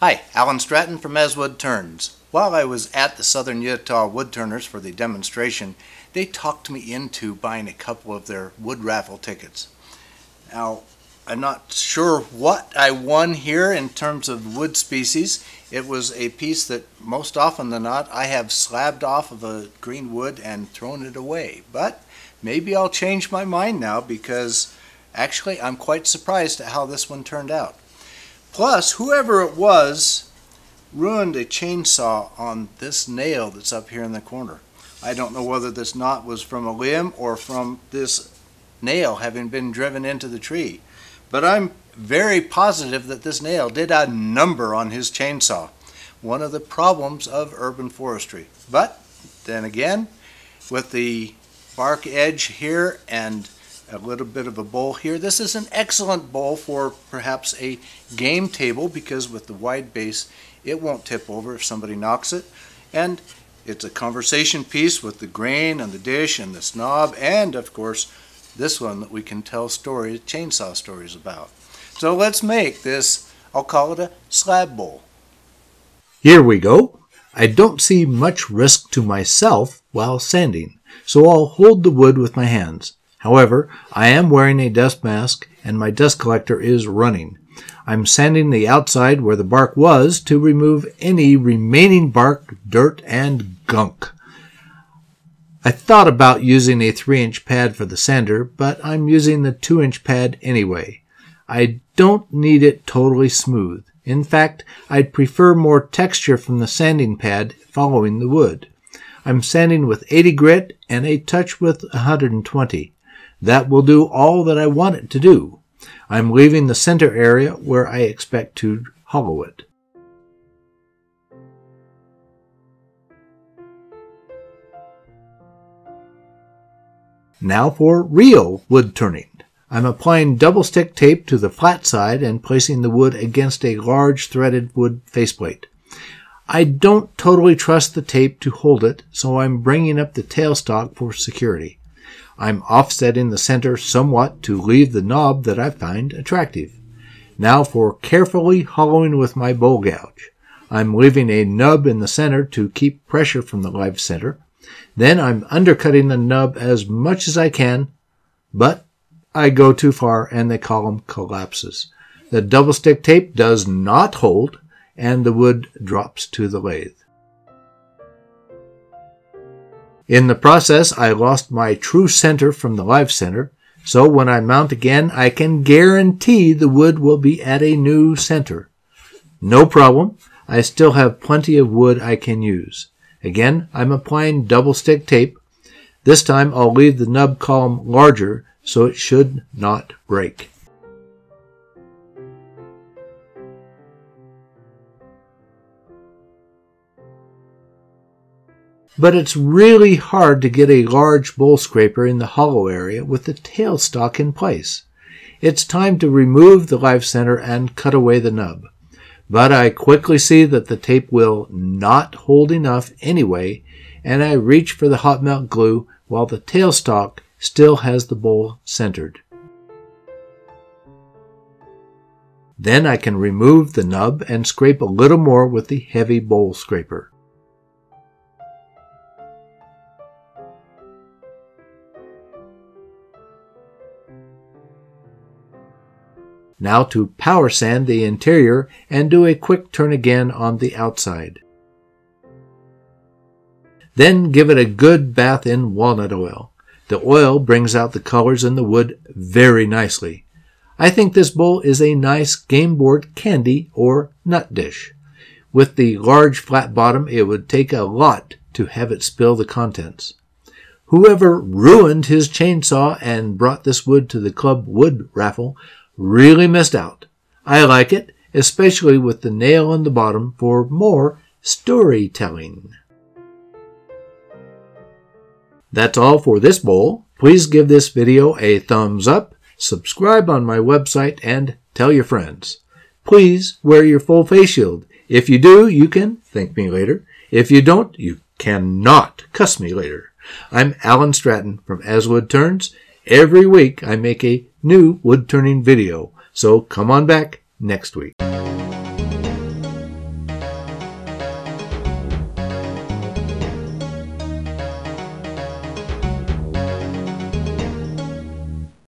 Hi, Alan Stratton from As Wood Turns. While I was at the Southern Utah Woodturners for the demonstration, they talked me into buying a couple of their wood raffle tickets. Now, I'm not sure what I won here in terms of wood species. It was a piece that most often than not I have slabbed off of a green wood and thrown it away. But maybe I'll change my mind now because actually I'm quite surprised at how this one turned out. Plus, whoever it was ruined a chainsaw on this nail that's up here in the corner. I don't know whether this knot was from a limb or from this nail having been driven into the tree. But I'm very positive that this nail did a number on his chainsaw. One of the problems of urban forestry. But then again, with the bark edge here and a little bit of a bowl here, this is an excellent bowl for perhaps a game table because with the wide base it won't tip over if somebody knocks it, and it's a conversation piece with the grain and the dish and the snob, and of course this one that we can tell stories, chainsaw stories about. So let's make this, I'll call it a slab bowl. Here we go. I don't see much risk to myself while sanding, so I'll hold the wood with my hands. However, I am wearing a dust mask and my dust collector is running. I'm sanding the outside where the bark was to remove any remaining bark, dirt, and gunk. I thought about using a 3-inch pad for the sander, but I'm using the 2-inch pad anyway. I don't need it totally smooth. In fact, I'd prefer more texture from the sanding pad following the wood. I'm sanding with 80 grit and a touch with 120. That will do all that I want it to do. I'm leaving the center area where I expect to hollow it. Now for real wood turning. I'm applying double stick tape to the flat side and placing the wood against a large threaded wood faceplate. I don't totally trust the tape to hold it, so I'm bringing up the tailstock for security. I'm offsetting the center somewhat to leave the knob that I find attractive. Now for carefully hollowing with my bowl gouge. I'm leaving a nub in the center to keep pressure from the live center. Then I'm undercutting the nub as much as I can, but I go too far and the column collapses. The double stick tape does not hold and the wood drops to the lathe. In the process, I lost my true center from the live center, so when I mount again, I can guarantee the wood will be at a new center. No problem, I still have plenty of wood I can use. Again, I'm applying double stick tape. This time I'll leave the nub column larger so it should not break. But it's really hard to get a large bowl scraper in the hollow area with the tailstock in place. It's time to remove the live center and cut away the nub. But I quickly see that the tape will not hold enough anyway, and I reach for the hot melt glue while the tailstock still has the bowl centered. Then I can remove the nub and scrape a little more with the heavy bowl scraper. Now to power sand the interior and do a quick turn again on the outside. Then give it a good bath in walnut oil. The oil brings out the colors in the wood very nicely. I think this bowl is a nice game board candy or nut dish. With the large flat bottom, it would take a lot to have it spill the contents. Whoever ruined his chainsaw and brought this wood to the club wood raffle really missed out. I like it, especially with the nail on the bottom for more storytelling. That's all for this bowl. Please give this video a thumbs up, subscribe on my website, and tell your friends. Please wear your full face shield. If you do, you can thank me later. If you don't, you cannot cuss me later. I'm Alan Stratton from As Wood Turns. Every week I make a new wood turning video, so come on back next week.